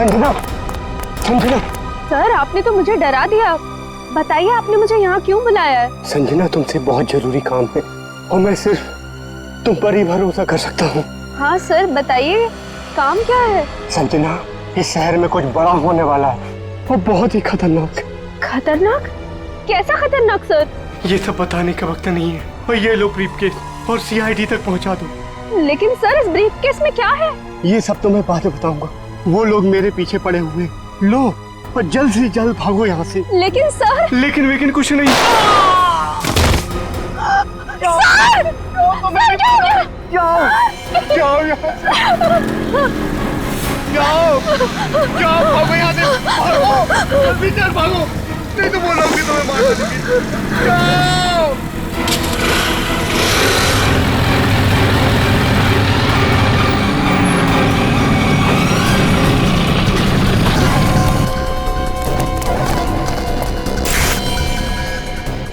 Sanjana, Sanjana. Sir आपने तो मुझे डरा दिया। बताइए आपने मुझे यहाँ क्यों बुलाया है? संजना तुमसे बहुत जरूरी काम है और मैं सिर्फ तुम पर ही भरोसा कर सकता हूँ। हाँ सर बताइए, काम क्या है? संजना, इस शहर में कुछ बड़ा होने वाला है, वो बहुत ही खतरनाक। खतरनाक? कैसा खतरनाक सर? ये सब बताने का वक्त नहीं है। और ये लो ब्रीफकेस और सीआईडी तक पहुंचा दो। लेकिन सर इस ब्रीफकेस में क्या है? ये सब तो मैं बाद में बताऊंगा। वो लोग मेरे पीछे पड़े हुए हैं। लो और जल्द से जल्द भागो यहाँ से। लेकिन सर। लेकिन कुछ नहीं। सर! सर क्या हो गया? जाओ यहाँ से। जाओ भागो यहाँ से। भागो जल्दी चल, भागो नहीं तो बोलोगे तुम्हें मार दूंगी। जाओ।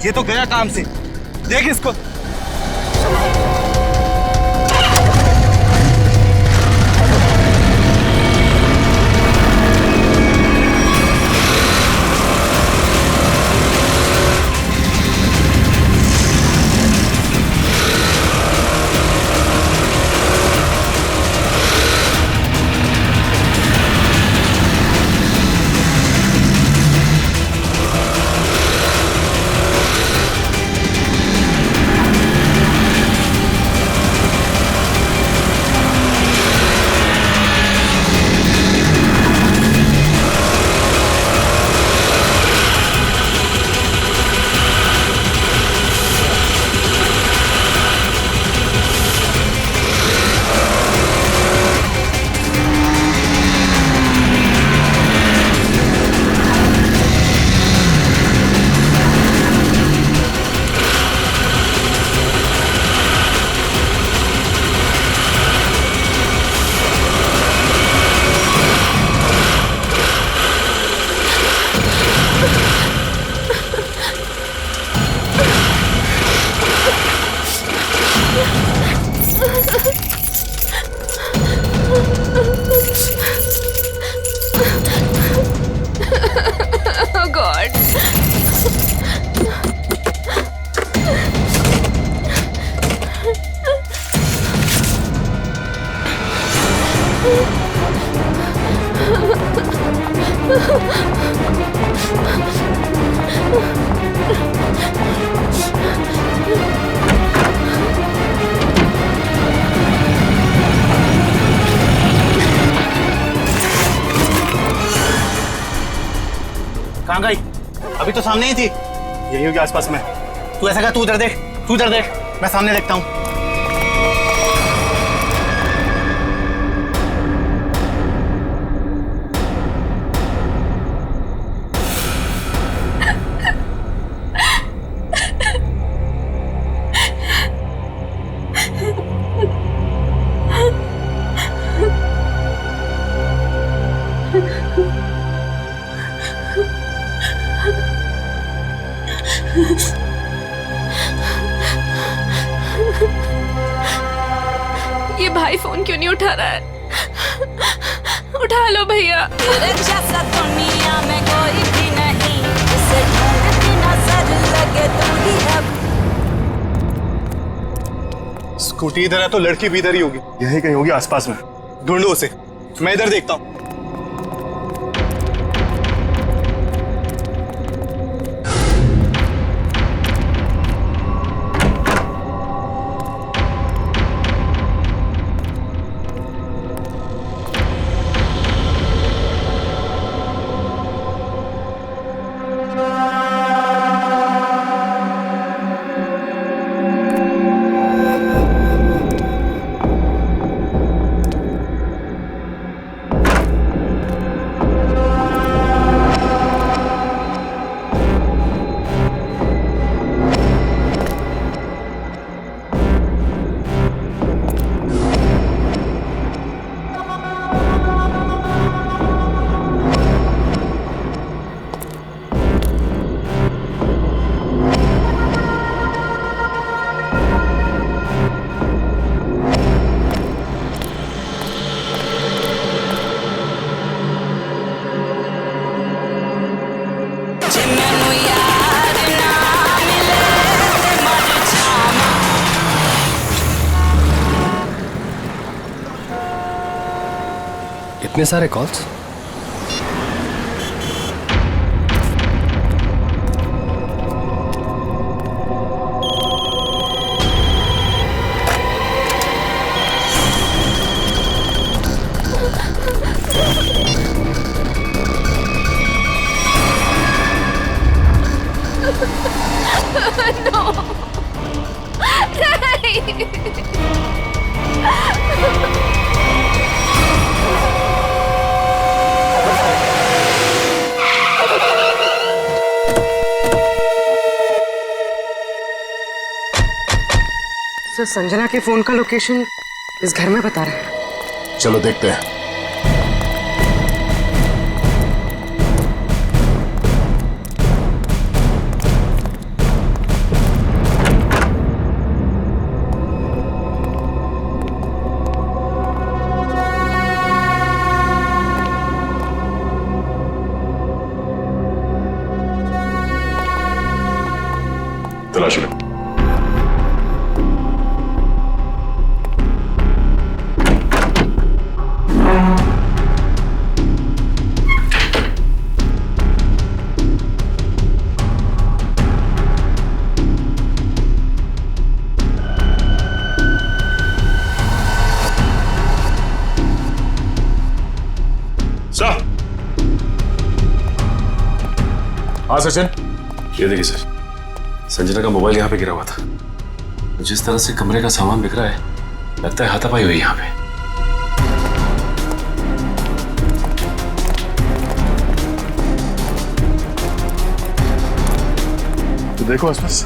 ये तो गया काम से, देख इसको। Oh God! कहाँ गई? अभी तो सामने ही थी। यही होगी आसपास में। तू ऐसा कर, तू उधर देख, तू उधर देख, मैं सामने देखता हूँ। ये भाई फोन क्यों नहीं उठा रहा है? उठा लो भैया। जैसा दुनिया में कोई भी नहीं, उसे ढूंढती नजर लगे तू ही अब। स्कूटी इधर है तो लड़की भी इधर ही होगी। यही कहीं होगी आसपास में। ढूंढो उसे, मैं इधर देखता हूँ। इतने सारे कॉल्स? सर, संजना के फोन का लोकेशन इस घर में बता रहा है। चलो देखते हैं। तलाश लो। हाँ सचिन, ये देखिए सर, संजना का मोबाइल यहाँ पे गिरा हुआ था। जिस तरह से कमरे का सामान बिक रहा है, लगता है हाथापाई हुई यहाँ पे। तो देखो आसपास।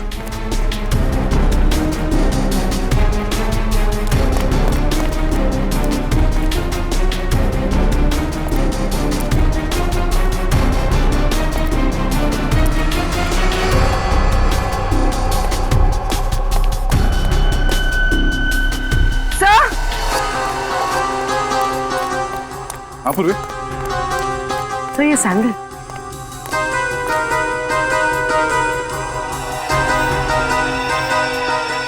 हाँ पूर्वी। सर, ये सैंडल।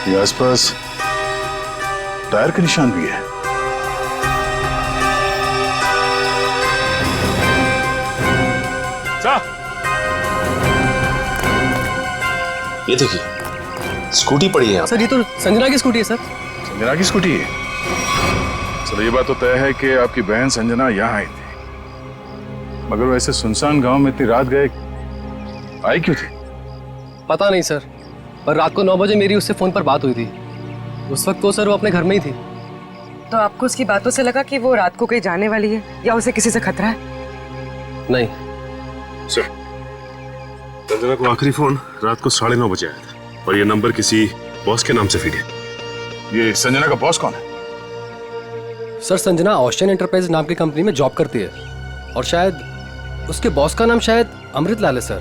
ये आसपास टायर के निशान भी है। ये देखिए, स्कूटी पड़ी है यहाँ। सर, ये तो संजना की स्कूटी है सर। संजना की स्कूटी है? चलो ये बात तो तय है कि आपकी बहन संजना यहाँ आई थी, मगर वैसे सुनसान गांव में इतनी रात गए आई क्यों थी? पता नहीं सर, पर रात को 9 बजे मेरी उससे फोन पर बात हुई थी। उस वक्त तो सर वो अपने घर में ही थी। तो आपको उसकी बातों से लगा कि वो रात को कहीं जाने वाली है या उसे किसी से खतरा है? नहीं सर, संजना को आखिरी फोन रात को 9:30 बजे आया था और ये नंबर किसी बॉस के नाम से फीड है। ये संजना का बॉस कौन है? सर, संजना ऑस्टिन एंटरप्राइज नाम की कंपनी में जॉब करती है और शायद उसके बॉस का नाम शायद अमृत लाल है सर।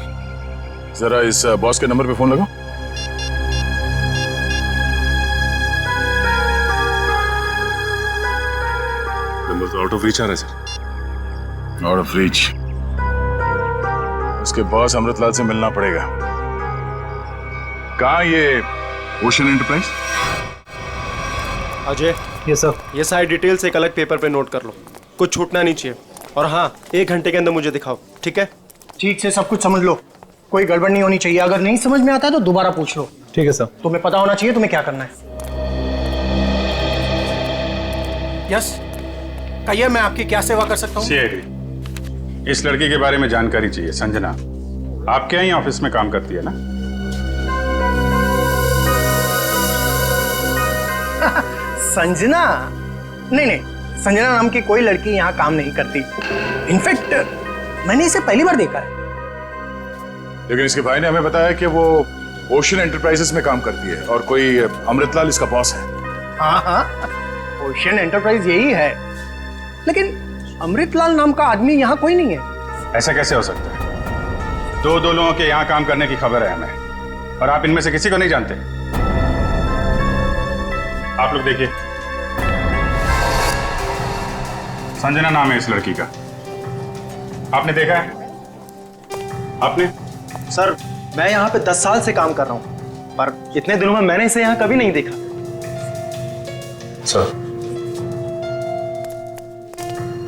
जरा इस बॉस के नंबर पे फोन लगाओ। नंबर तो आउट ऑफ रीच आ रहा है सर। Out of reach? उसके बॉस अमृतलाल से मिलना पड़ेगा। कहाँ ये ओशन एंटरप्राइज? अजय, ये सर, ये सारी डिटेल्स एक अलग पेपर पे नोट कर लो, कुछ छूटना नहीं चाहिए। और हाँ, 1 घंटे के अंदर मुझे दिखाओ, ठीक है? ठीक से सब कुछ समझ लो, कोई गड़बड़ नहीं होनी चाहिए। अगर नहीं समझ में आता है तो दोबारा पूछ लो। ठीक है सर। तुम्हें पता होना चाहिए तुम्हें क्या करना है। यस, कहिए, मैं आपकी क्या सेवा कर सकता हूँ? सीआईडी, इस लड़की के बारे में जानकारी चाहिए। संजना आपके यहाँ ही ऑफिस में काम करती है ना? संजना? नहीं नहीं, संजना नाम की कोई लड़की यहाँ काम नहीं करती। इनफैक्ट मैंने इसे पहली बार देखा है। लेकिन इसके भाई ने हमें बताया कि वो ओशन एंटरप्राइजेस में काम करती है और कोई अमृतलाल इसका बॉस है। हाँ हाँ, ओशन एंटरप्राइज यही है, लेकिन अमृतलाल नाम का आदमी यहाँ कोई नहीं है। ऐसा कैसे हो सकता है? दो लोगों के यहाँ काम करने की खबर है हमें, और आप इनमें से किसी को नहीं जानते। आप लोग देखिए, संजना नाम है इस लड़की का। आपने देखा है? आपने? सर, मैं यहाँ पे 10 साल से काम कर रहा हूँ, पर इतने दिनों में मैंने इसे यहाँ कभी नहीं देखा। सर,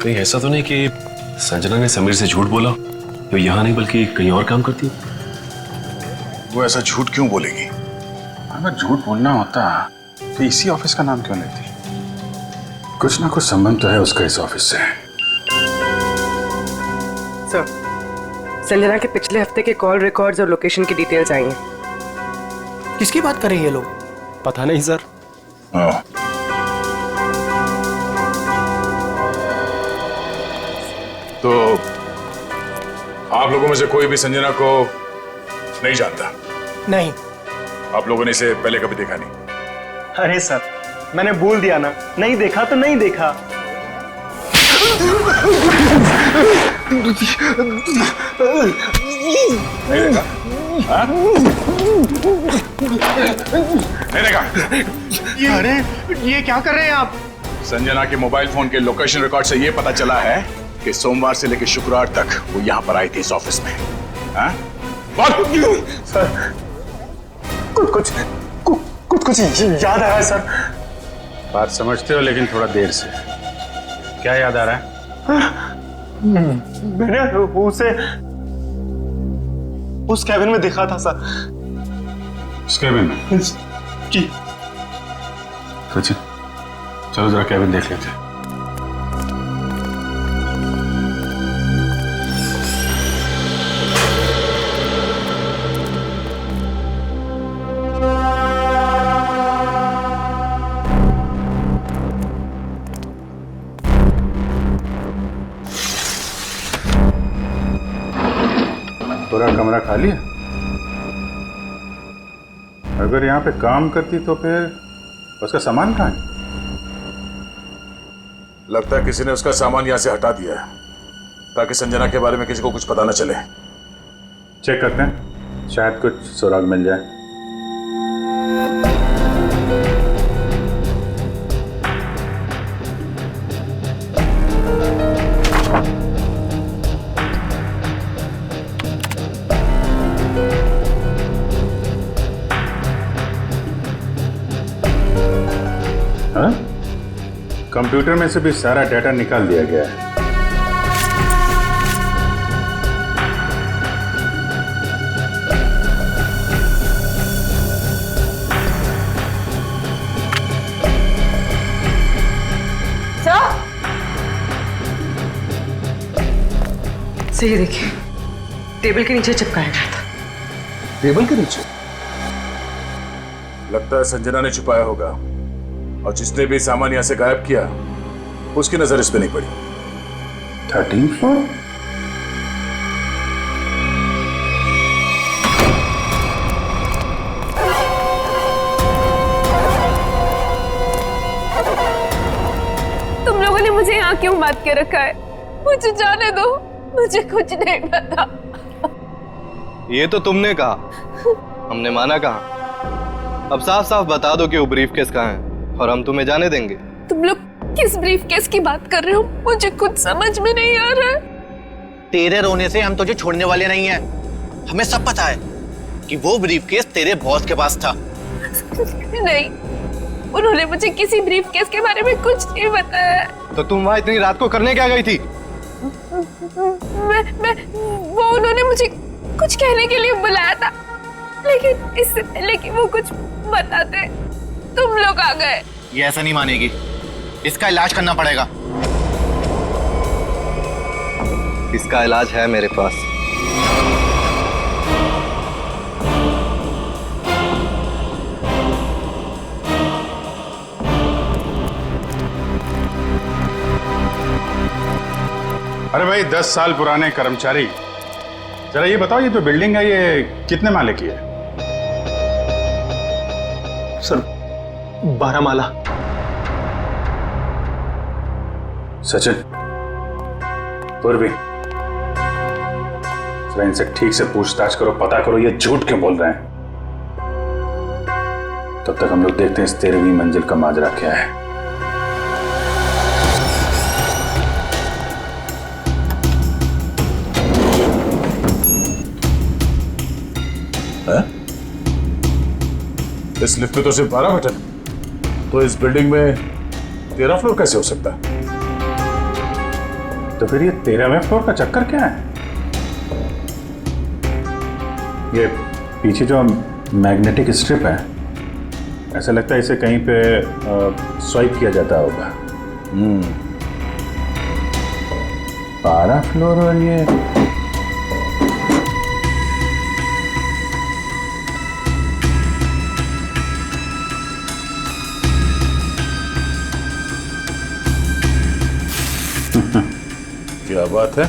कहीं ऐसा तो नहीं कि संजना ने समीर से झूठ बोला, तो यहाँ नहीं बल्कि कहीं और काम करती है? वो ऐसा झूठ क्यों बोलेगी? अगर झूठ बोलना होता तो इसी ऑफिस का नाम क्यों लेती? कुछ ना कुछ संबंध तो है उसका इस ऑफिस से। सर, संजना के पिछले हफ्ते के कॉल रिकॉर्ड्स और लोकेशन की डिटेल्स आई हैं। किसकी बात कर रहे हैं ये लोग? पता नहीं सर। हाँ। तो आप लोगों में से कोई भी संजना को नहीं जानता? नहीं। आप लोगों ने इसे पहले कभी देखा नहीं? अरे सर, मैंने बोल दिया ना, नहीं देखा तो नहीं देखा। नहीं देखा? हाँ? नहीं देखा? अरे ये क्या कर रहे हैं आप? संजना के मोबाइल फोन के लोकेशन रिकॉर्ड से यह पता चला है कि सोमवार से लेकर शुक्रवार तक वो यहाँ पर आई थी इस ऑफिस में। हाँ? सर, कुछ याद आ रहा है सर। बात समझते हो लेकिन थोड़ा देर से। क्या याद आ रहा है? मैंने उसे उस कैबिन में देखा था सर। उस कैबिन में? जी। सचिन, चलो जरा कैबिन देख लेते हैं। पूरा कमरा खाली है? अगर यहाँ पे काम करती तो फिर उसका सामान कहाँ है? लगता है किसी ने उसका सामान यहाँ से हटा दिया है ताकि संजना के बारे में किसी को कुछ पता न चले। चेक करते हैं, शायद कुछ सुराग मिल जाए। हाँ? कंप्यूटर में से भी सारा डाटा निकाल दिया गया है। सही देखिए, टेबल के नीचे चिपकाया गया था। टेबल के नीचे? लगता है संजना ने छुपाया होगा और जिसने भी सामान यहां से गायब किया उसकी नजर इस पे नहीं पड़ी। 13th floor? तुम लोगों ने मुझे यहाँ क्यों बात के रखा है? मुझे जाने दो, मुझे कुछ नहीं पता। ये तो तुमने कहा, हमने माना कहा। अब साफ साफ बता दो कि वो ब्रीफकेस कहाँ है और हम तुम्हें जाने देंगे। तुम लोग किस ब्रीफकेस की बात कर रहे हो? मुझे कुछ समझ में नहीं आ रहा है। तेरे रोने से हम तुझे छोड़ने वाले नहीं हैं। हमें सब पता है कि वो ब्रीफकेस तेरे बॉस के पास था। नहीं, उन्होंने मुझे किसी ब्रीफकेस के बारे में कुछ नहीं बताया। तो तुम वहां इतनी रात को करने क्या गई थी? वो उन्होंने मुझे कुछ कहने के लिए बुलाया था, लेकिन इससे पहले कि वो कुछ बताते तुम लोग आ गए। ये ऐसा नहीं मानेगी, इसका इलाज करना पड़ेगा। इसका इलाज है मेरे पास। अरे भाई, 10 साल पुराने कर्मचारी, जरा ये बताओ, ये जो बिल्डिंग है ये कितने माले की है? सर 12 माला। सचिन, पूर्वी, जरा इनसे ठीक से पूछताछ करो, पता करो ये झूठ क्यों बोल रहे हैं। तब तक हम लोग देखते हैं इस 13वीं मंजिल का माजरा क्या है। इस लिफ्ट में तो सिर्फ 12 बटन, तो इस बिल्डिंग में 13 फ्लोर कैसे हो सकता है? तो फिर ये 13वें फ्लोर का चक्कर क्या है? ये पीछे जो मैग्नेटिक स्ट्रिप है, ऐसा लगता है इसे कहीं पे स्वाइप किया जाता होगा। 12 फ्लोर और ये क्या बात है?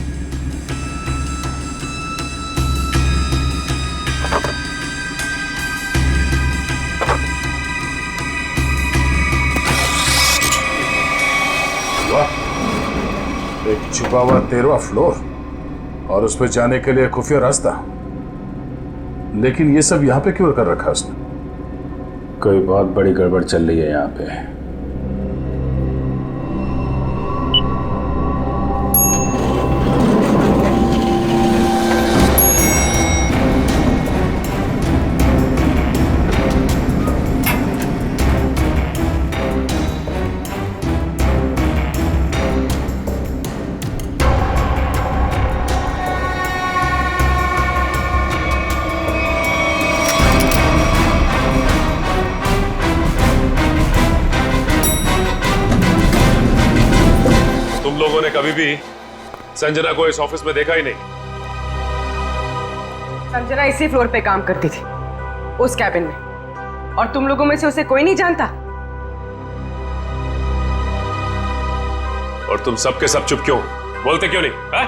वाह, एक छिपा हुआ 13वां फ्लोर और उस पर जाने के लिए खुफिया रास्ता। लेकिन ये सब यहाँ पे क्यों कर रखा उसने? कोई बहुत बड़ी गड़बड़ चल रही है यहाँ पे। लोगों ने कभी भी संजना को इस ऑफिस में देखा ही नहीं। संजना इसी फ्लोर पे काम करती थी, उस कैबिन में, और तुम लोगों में से उसे कोई नहीं जानता। और तुम सब के सब चुप क्यों? बोलते क्यों नहीं? हा?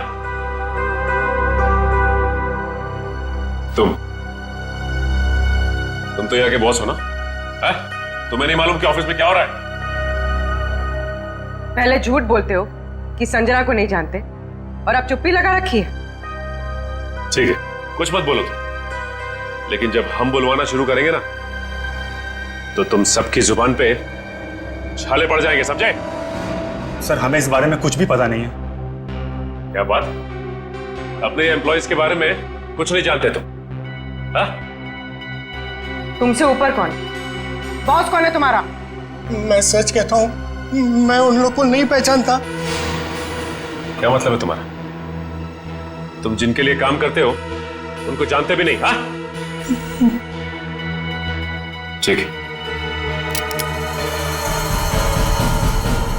तुम तो यहाँ के बॉस हो ना? हा? तुम्हें नहीं मालूम कि ऑफिस में क्या हो रहा है? पहले झूठ बोलते हो कि संजना को नहीं जानते, और अब चुप्पी लगा रखी है। ठीक है, कुछ मत बोलो तुम, लेकिन जब हम बुलवाना शुरू करेंगे ना, तो तुम सबकी जुबान पे छाले पड़ जाएंगे, समझे? सर, हमें इस बारे में कुछ भी पता नहीं है। क्या बात? अपने एम्प्लॉइज के बारे में कुछ नहीं जानते तुम? हाँ? तुमसे ऊपर कौन? बॉस कौन है तुम्हारा? मैं सच कहता हूँ, मैं उन लोग को नहीं पहचानता। क्या मतलब है तुम्हारा? तुम जिनके लिए काम करते हो उनको जानते भी नहीं? हाँ? ठीक है,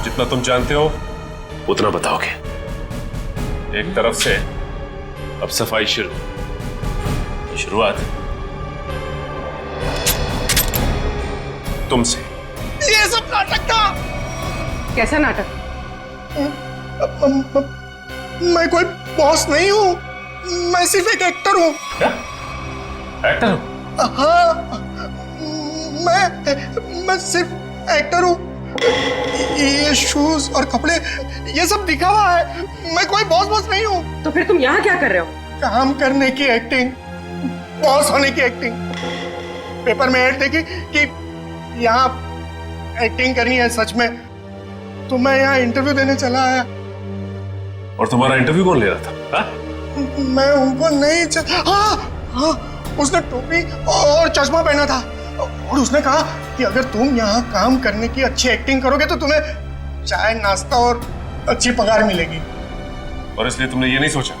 जितना तुम जानते हो उतना बताओगे। एक तरफ से अब सफाई शुरुआत तुमसे। ये सब नाटक था। कैसा नाटक? मैं कोई बॉस नहीं हूँ, मैं सिर्फ एक एक्टर हूँ। क्या? एक्टर हो? हाँ, मैं सिर्फ एक्टर हूँ। ये शूज और कपड़े ये सब दिखावा है, मैं कोई बॉस नहीं हूँ। तो फिर तुम यहाँ क्या कर रहे हो? काम करने की एक्टिंग, बॉस होने की एक्टिंग। पेपर में ऐड देखी कि यहाँ एक्टिंग करनी है सच में, तो मैं यहाँ इंटरव्यू देने चला आया। और तुम्हारा इंटरव्यू कौन ले रहा था? हा? मैं उनको नहीं हाँ, उसने टोपी और चश्मा पहना था, और उसने कहा कि अगर तुम यहाँ काम करने की अच्छी एक्टिंग करोगे तो तुम्हें चाय, नाश्ता और अच्छी पगार मिलेगी। और इसलिए तुमने ये नहीं सोचा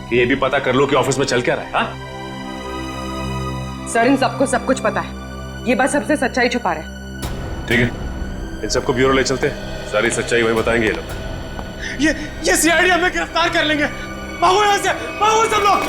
कि ये भी पता कर लो कि ऑफिस में चल क्या रहा है? हा? सर, इन सबको सब कुछ पता है, ये बस सबसे सच्चाई छुपा रहे। ठीक है, इन सबको ब्यूरो ले चलते हैं, सारी सच्चाई वहीं बताएंगे ये लोग। ये सीआईडी हमें गिरफ्तार कर लेंगे। भागो यहाँ से, भागो सब लोग।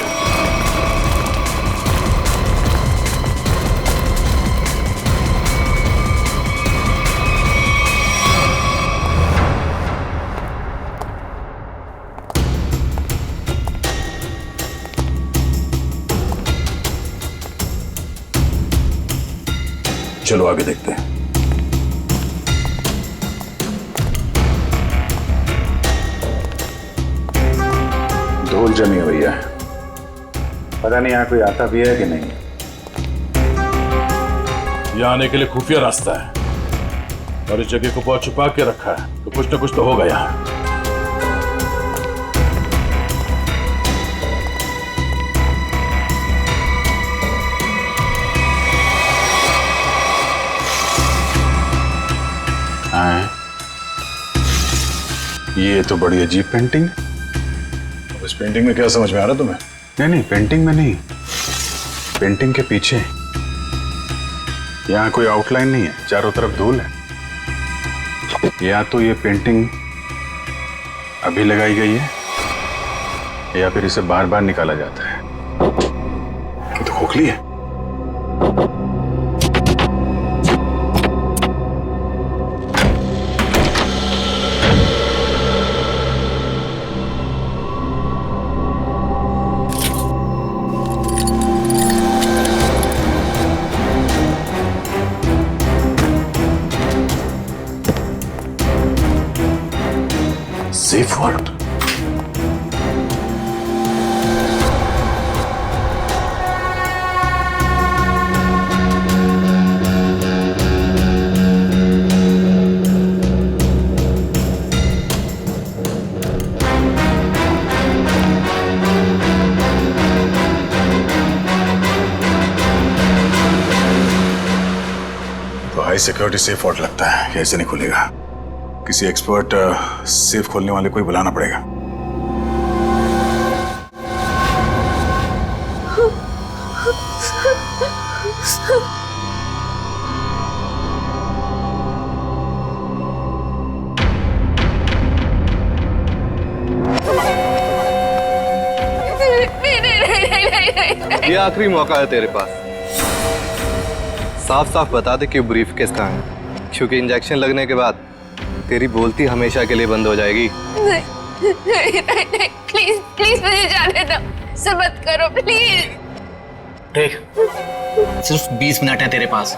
चलो आगे देखते हैं। धूल जमी हुई है, पता नहीं यहाँ कोई आता भी है कि नहीं। यहाँ आने के लिए खुफिया रास्ता है और इस जगह को बहुत छुपा के रखा है, तो कुछ ना कुछ तो होगा यहाँ। ये तो बड़ी अजीब पेंटिंग है। इस पेंटिंग में क्या समझ में आ रहा तुम्हें? नहीं, पेंटिंग में नहीं, पेंटिंग के पीछे। यहाँ कोई आउटलाइन नहीं है, चारों तरफ धूल है। या तो ये पेंटिंग अभी लगाई गई है या फिर इसे बार बार निकाला जाता है। ये तो खोखली है। Safe word. तो हाई सिक्योरिटी सेफ वर्ड लगता है कि ऐसे नहीं खुलेगा। किसी एक्सपर्ट सेफ खोलने वाले को ही बुलाना पड़ेगा। ये आखिरी मौका है तेरे पास। साफ साफ बता दे कि ब्रीफ केस कहाँ है, क्योंकि इंजेक्शन लगने के बाद तेरी बोलती हमेशा के लिए बंद हो जाएगी। नहीं, प्लीज प्लीज मुझे जाने दो, ऐसा मत करो प्लीज। देख, सिर्फ 20 मिनट है तेरे पास,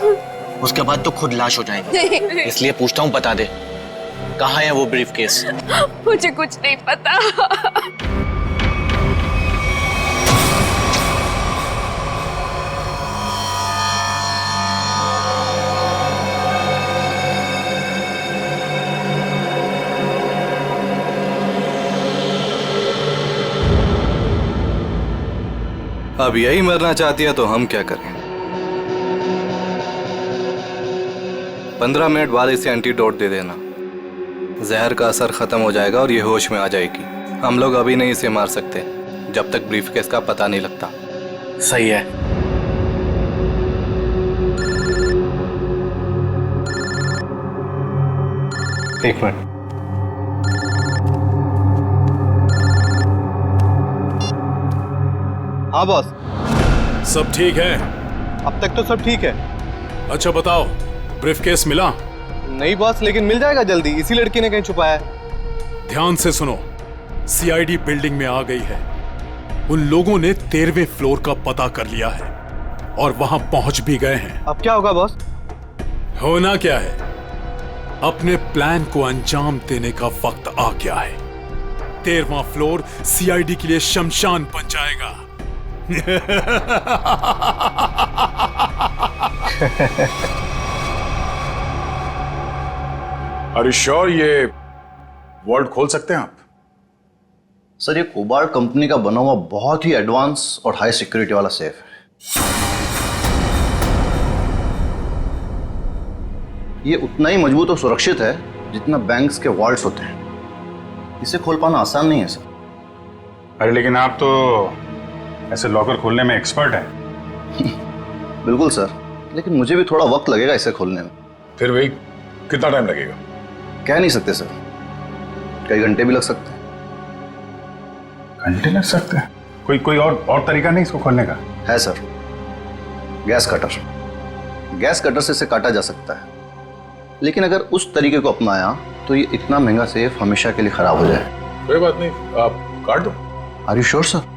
उसके बाद तो खुद लाश हो जाएगी। इसलिए पूछता हूँ, बता दे कहाँ है वो ब्रीफ केस? मुझे कुछ नहीं पता। अब यही मरना चाहती है तो हम क्या करें? 15 मिनट बाद इसे एंटीडोट दे देना, जहर का असर खत्म हो जाएगा और ये होश में आ जाएगी। हम लोग अभी नहीं इसे मार सकते जब तक ब्रीफकेस का पता नहीं लगता। सही है। एक मिनट। हाँ बॉस। सब ठीक है? अब तक तो सब ठीक है। अच्छा बताओ, ब्रीफकेस मिला? नहीं बॉस, लेकिन मिल जाएगा जल्दी, इसी लड़की ने कहीं छुपाया है। ध्यान से सुनो, सीआईडी बिल्डिंग में आ गई है। उन लोगों ने 13वें फ्लोर का पता कर लिया है और वहां पहुंच भी गए हैं। अब क्या होगा बॉस? होना क्या है, अपने प्लान को अंजाम देने का वक्त आ गया है। 13वां फ्लोर सीआईडी के लिए शमशान बन जाएगा। Are you sure ये वर्ल्ड खोल सकते हैं आप? सर, ये कोबाल्ट कंपनी का बना हुआ बहुत ही एडवांस और हाई सिक्योरिटी वाला सेफ है। ये उतना ही मजबूत और सुरक्षित है जितना बैंक्स के वॉल्ट्स होते हैं। इसे खोल पाना आसान नहीं है सर। अरे लेकिन आप तो ऐसे लॉकर खोलने में एक्सपर्ट हैं। बिल्कुल सर, लेकिन मुझे भी थोड़ा वक्त लगेगा इसे खोलने में। फिर वही कितना टाइम लगेगा? कह नहीं सकते सर, कई घंटे भी लग सकते हैं। घंटे लग सकते हैं? कोई और तरीका नहीं इसको खोलने का? है sir, gas cutter. Gas cutter से इसे काटा जा सकता है, लेकिन अगर उस तरीके को अपनाया तो ये इतना महंगा सेफ हमेशा के लिए खराब हो जाए। कोई बात नहीं, आप काट दो। Are you sure sir?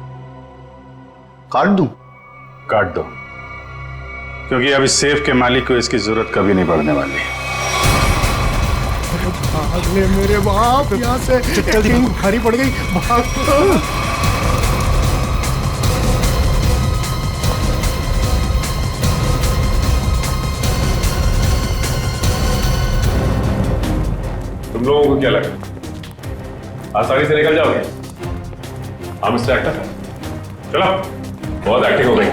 काट दूं? काट दो, क्योंकि अब इस सेफ के मालिक को इसकी जरूरत कभी नहीं पड़ने वाली। भाग ले मेरे बाप यहाँ से, जल्दी भारी पड़ गई, भाग। तुम लोगों को क्या लगा आसानी से निकल जाओगे? हम मिस्टर एक्टर, चलो, बहुत एक्टिंग हो गई,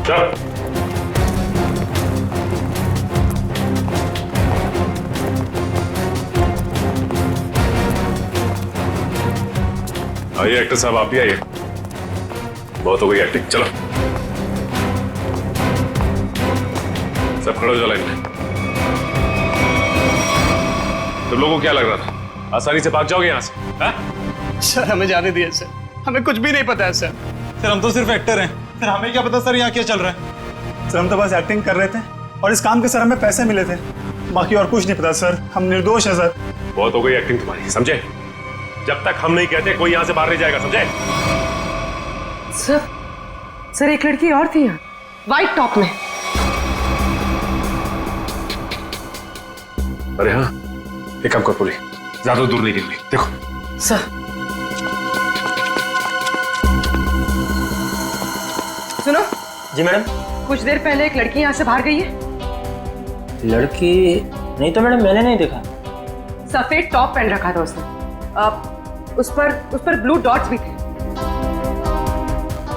चलो। आइए एक्टर साहब, आप भी आइए। बहुत हो गई एक्टिंग, चलो सब खड़े हो जाओ लाइन में। तुम लोगों को क्या लग रहा था आसानी से भाग जाओगे यहाँ से? हाँ? सर हमें जाने दिए सर, हमें कुछ भी नहीं पता है सर। सर हम तो सिर्फ एक्टर हैं, सर हमें क्या पता सर यहाँ क्या चल रहा है। सर हम तो बस एक्टिंग कर रहे थे और इस काम के सर हमें पैसे मिले थे, बाकी और कुछ नहीं पता सर, हम निर्दोष हैं सर। बहुत हो गई एक्टिंग तुम्हारी, समझे? जब तक हम नहीं कहते कोई यहाँ से बाहर नहीं जाएगा, समझे? सर एक लड़की और थी यहाँ, व्हाइट टॉप में। अरे हाँ, एक काम कर पूरी, ज्यादा दूर नहीं निकली, देखो। सर सुनो। जी मैडम। कुछ देर पहले एक लड़की यहाँ से बाहर गई है। लड़की नहीं तो मैडम, मैंने नहीं देखा। सफेद टॉप पहन रखा था उसने, उस पर ब्लू डॉट्स भी थे।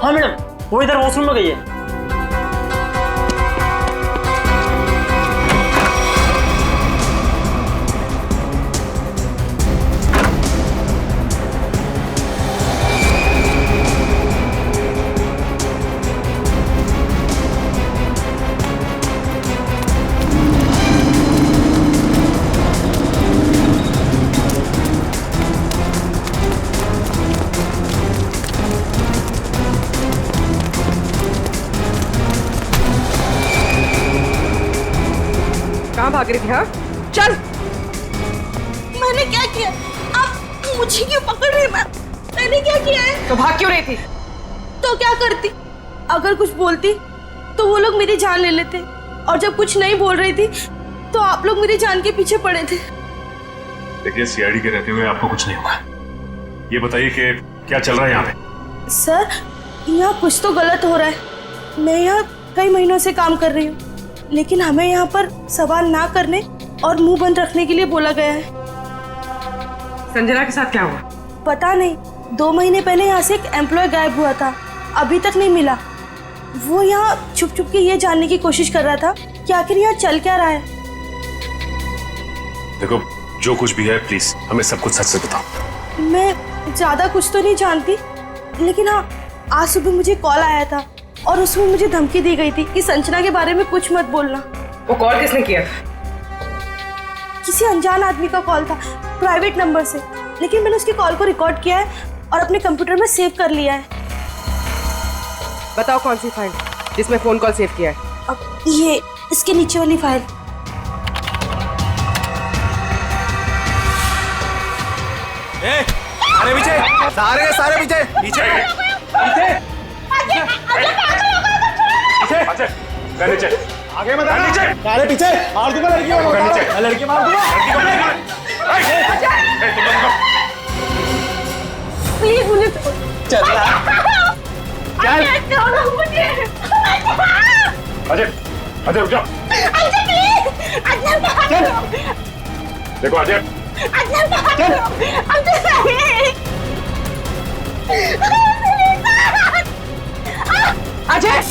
हाँ मैडम, वो इधर वॉशरूम में गई है। भाग रही थी? हाँ चल। मैंने क्या किया? आप मुझे क्यों पकड़ रहे हैं? मैंने क्या किया है? तो भाग क्यों रही थी? तो क्या करती? अगर कुछ बोलती तो वो लोग मेरी जान ले लेते, और जब कुछ नहीं बोल रही थी तो आप लोग मेरी जान के पीछे पड़े थे। देखिए सीआईडी के रहते हुए आपको कुछ नहीं होगा। ये बताइए कि क्या चल रहा है यहाँ पे? सर यहाँ कुछ तो गलत हो रहा है। मैं यहाँ कई महीनों से काम कर रही हूँ, लेकिन हमें यहाँ पर सवाल ना करने और मुंह बंद रखने के लिए बोला गया है। संजना के साथ क्या हुआ? पता नहीं, 2 महीने पहले यहाँ से एक एम्प्लॉय गायब हुआ था, अभी तक नहीं मिला। वो यहाँ छुप छुप के ये जानने की कोशिश कर रहा था कि आखिर यहाँ चल क्या रहा है। देखो जो कुछ भी है प्लीज हमें सब कुछ सच से बताओ। मैं ज्यादा कुछ तो नहीं जानती, लेकिन हाँ आज सुबह मुझे कॉल आया था और उसमें मुझे धमकी दी गई थी कि संजना के बारे में कुछ मत बोलना। वो कॉल किसने किया? किसी अनजान आदमी का कॉल था, प्राइवेट नंबर से, लेकिन मैंने उसकी कॉल को रिकॉर्ड किया है और अपने कंप्यूटर में सेव कर लिया है। बताओ कौन सी फाइल जिसमें फोन कॉल सेव किया है? अब ये इसके नीचे वाली फाइल। सारे पीछे, सारे पीछे, पीछे, नीचे, आगे मत आना, नीचे, सारे पीछे, मार दूंगा लड़कियों को, लड़की मार दूंगा, प्लीज मुझे चल अजय, अजय रुक जाओ। देखो अजय, अजय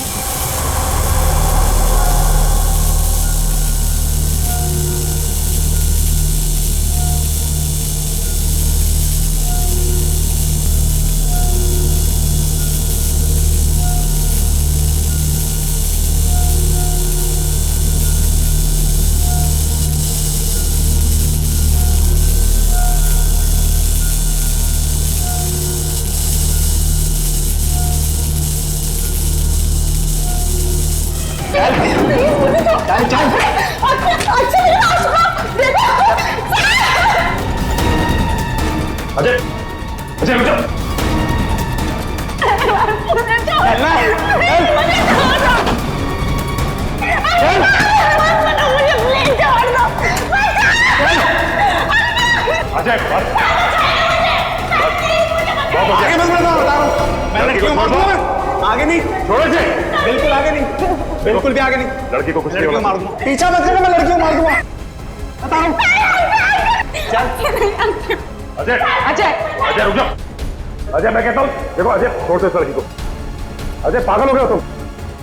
अजय, अजय रुक जाओ। अजय आगे मत बढ़ो, बता रहा हूँ मैं लड़की को मार दूंगा। आगे नहीं, छोड़ो इसे। बिल्कुल आगे नहीं, बिल्कुल भी आगे नहीं। लड़की को कुछ नहीं लड़की को मार दूंगा, पीछा मत करना, मैं लड़की को मार दूंगा, बता रहा हूँ। अजय, अजय, अजय रुक जाओ। अजय मैं कहता हूँ, देखो अजय छोड़ दो इस लड़की को। अजय पागल हो गए हो तुम,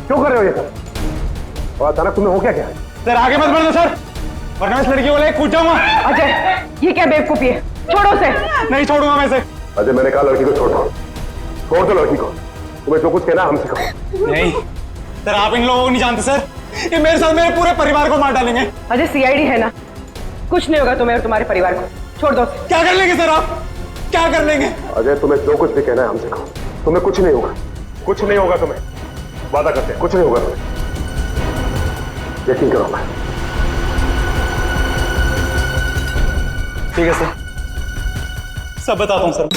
क्यों कर रहे हो ये सब? और अचानक तुम्हें हो क्या क्या है? सर आगे मत बढ़ो सर, वरना इस लड़की को लेकर कूद जाऊंगा। अजय ये क्या बेवकूफी है, छोड़ो उसे। नहीं छोड़ूंगा मैं इसे, अजय मैंने कहा लड़की को छोड़ दो लड़की को। तुम्हें जो कुछ कहना हमसे कहो। नहीं सर, आप इन लोगों को नहीं जानते सर, ये मेरे साथ मेरे पूरे परिवार को मार डालेंगे। अजय सीआईडी है ना, कुछ नहीं होगा तुम्हें और तुम्हारे परिवार को, छोड़ दो। क्या कर लेंगे सर आप, क्या कर लेंगे? अजय तुम्हें जो कुछ भी कहना है हमसे कहो, तुम्हें कुछ नहीं होगा, कुछ नहीं होगा तुम्हें, वादा करते हैं कुछ नहीं होगा तुम्हें, यकीन करो। मैं ठीक है सर, सब बताता हूँ सर।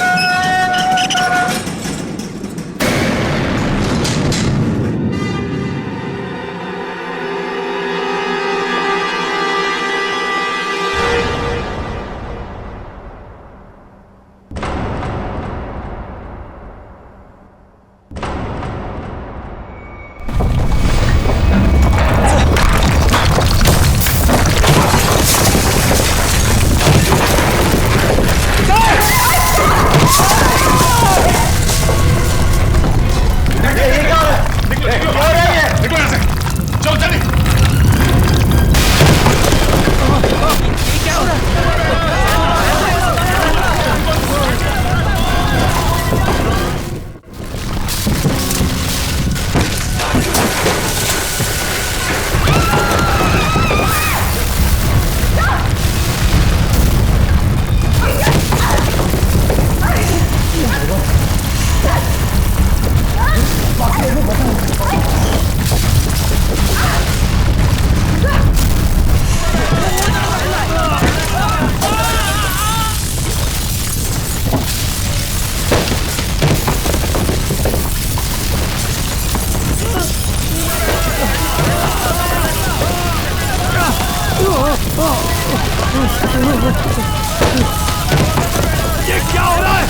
ये क्या हो रहा है?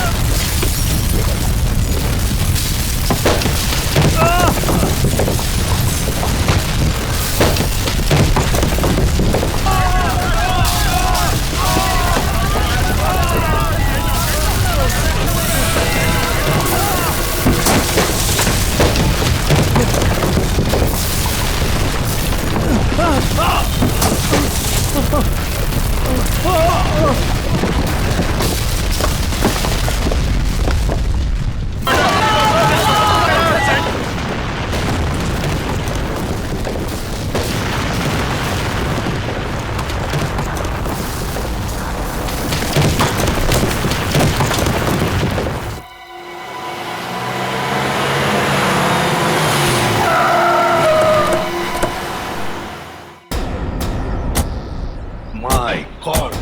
माय गॉड,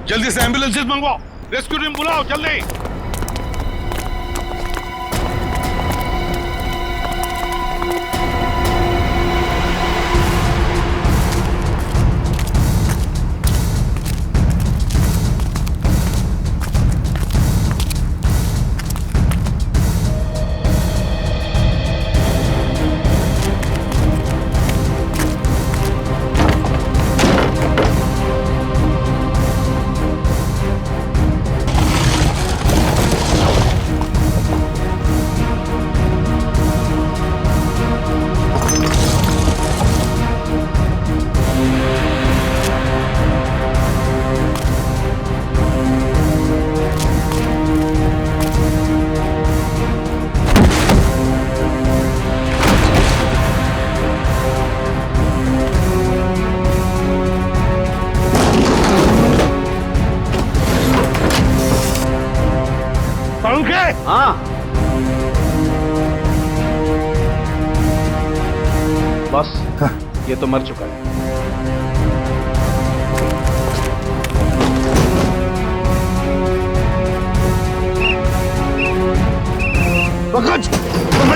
जल्दी से एम्बुलेंसेस मंगवाओ, रेस्क्यू टीम बुलाओ जल्दी। हाँ बस, ये तो मर चुका है। पंकज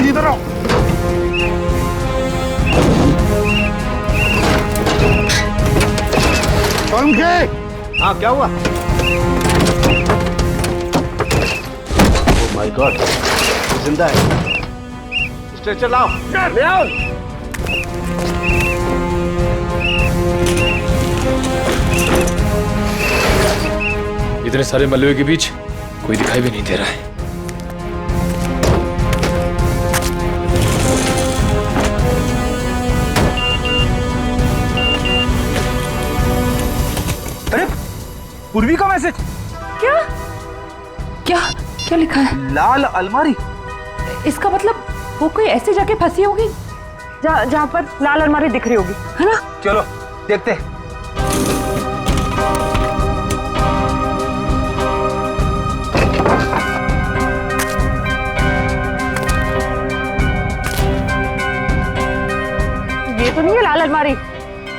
इधर आओ। पंकज, हाँ क्या हुआ? माय गॉड, जिंदा है। स्ट्रेचर लाओ, ले आओ। इतने सारे मलबे के बीच कोई दिखाई भी नहीं दे रहा है। अरे पूर्वी का मैसेज। क्या क्या क्या लिखा है? लाल अलमारी। इसका मतलब वो कोई ऐसी जगह फंसी होगी जहाँ पर लाल अलमारी दिख रही होगी, है ना? चलो देखते हैं। ये तो नहीं है लाल अलमारी।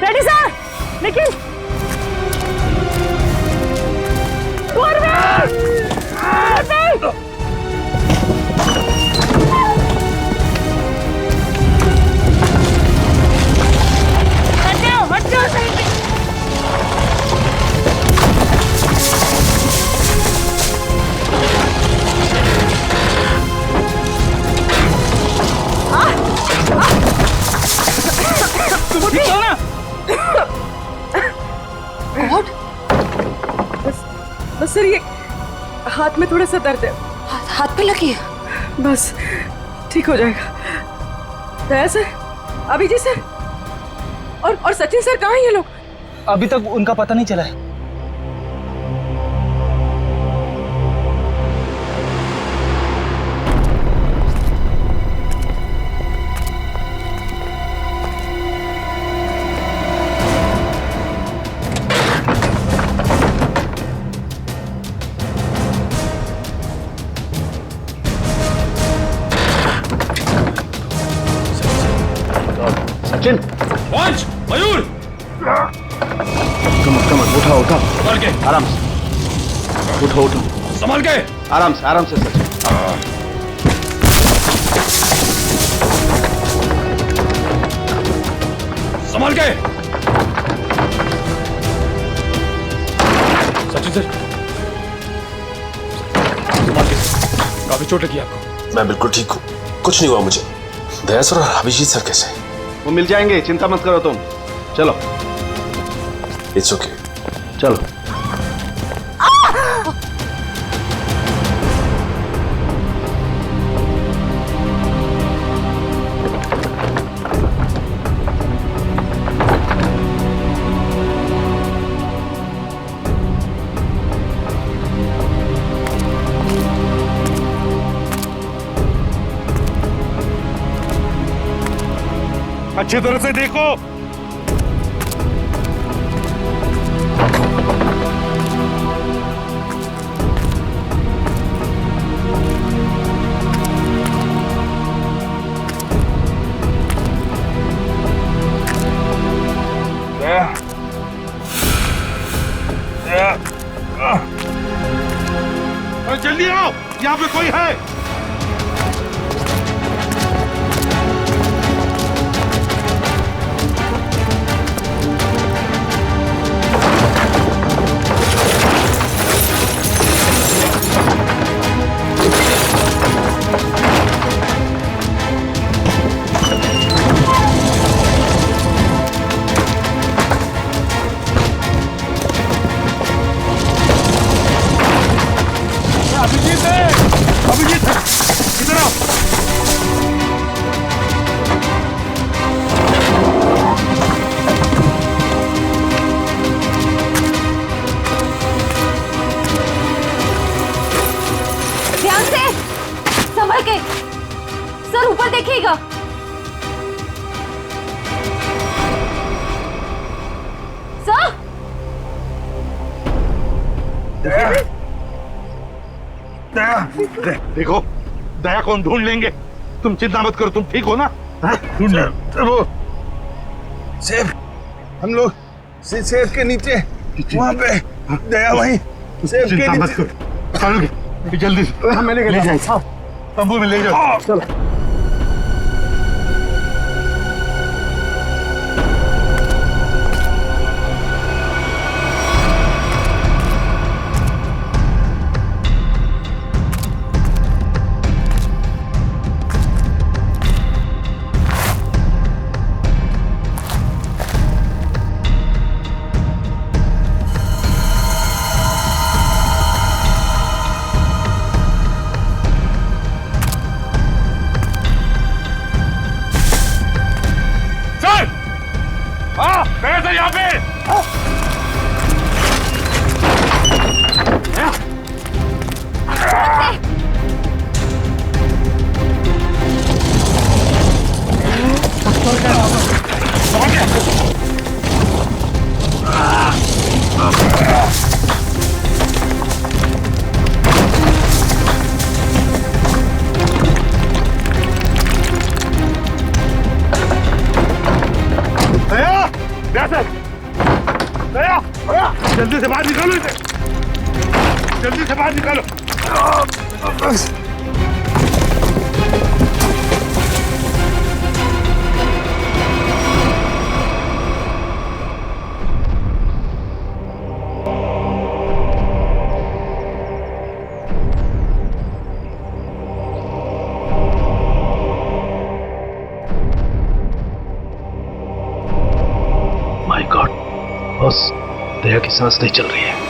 रेडी सर, लेकिन हट जाओ सही से। गॉड, बस सर ये हाथ में थोड़ा सा दर्द है। हाथ पे लगी है? बस ठीक हो जाएगा। दया सर, अभिजीत सर और सचिन सर कहाँ हैं ये लोग? अभी तक उनका पता नहीं चला है। सचिन, पंच, मयूर, कम उठा संभाल के, आराम से उठो संभाल के, आराम से सचिन। संभाल के। सचिन सर, संभाल के। काफी चोट लगी आपको? मैं बिल्कुल ठीक हूँ, कुछ नहीं हुआ मुझे। दया सर और अभिजीत सर कैसे? वो मिल जाएंगे, चिंता मत करो तुम। चलो। It's okay. चलो। अच्छी तरह से देखो। जल्दी आओ, यहाँ पे कोई है। अभिजीत इधर आओ। ध्यान से, संभल के। सर ऊपर देखिएगा। सर देखो, दया को हम ढूंढ लेंगे, तुम चिंता मत करो। तुम ठीक हो ना? वो सेफ, हम लोग सेफ के नीचे वहाँ पे दया वहीं सेफ के नीचे। चलो जल्दी से, मैं ले जाओ, तंबू में ले जाओ। चलो। यहाँ पे दया, दया, जल्दी से बाहर निकालो इसे, जल्दी से बाहर निकालो। माय गॉड बॉस, दया की सांस नहीं चल रही है।